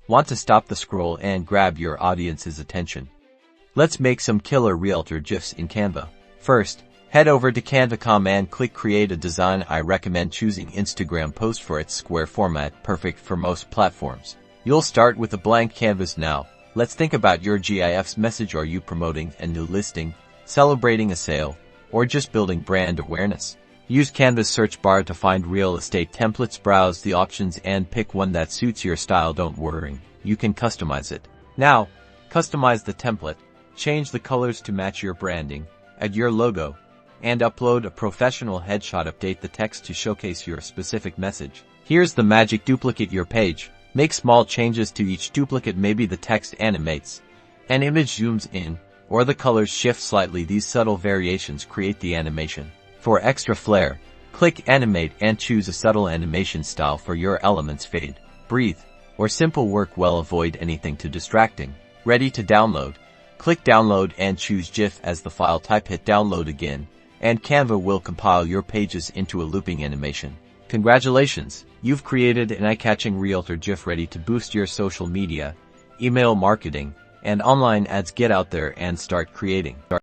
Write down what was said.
Want to stop the scroll and grab your audience's attention? Let's make some killer Realtor GIFs in Canva. First, head over to Canva.com and click Create a Design. I recommend choosing Instagram post for its square format, perfect for most platforms. You'll start with a blank canvas now. Let's think about your GIF's message. Are you promoting a new listing, celebrating a sale, or just building brand awareness? Use Canva's search bar to find real estate templates, browse the options, and pick one that suits your style. Don't worry, you can customize it. Now, customize the template, change the colors to match your branding, add your logo, and upload a professional headshot. Update the text to showcase your specific message. Here's the magic: duplicate your page. Make small changes to each duplicate. Maybe the text animates, an image zooms in, or the colors shift slightly. These subtle variations create the animation. For extra flair, click Animate and choose a subtle animation style for your elements. Fade, breathe, or simple work well. Avoid anything too distracting. Ready to download? Click Download and choose GIF as the file type. Hit Download again, and Canva will compile your pages into a looping animation. Congratulations! You've created an eye-catching Realtor GIF ready to boost your social media, email marketing, and online ads. Get out there and start creating.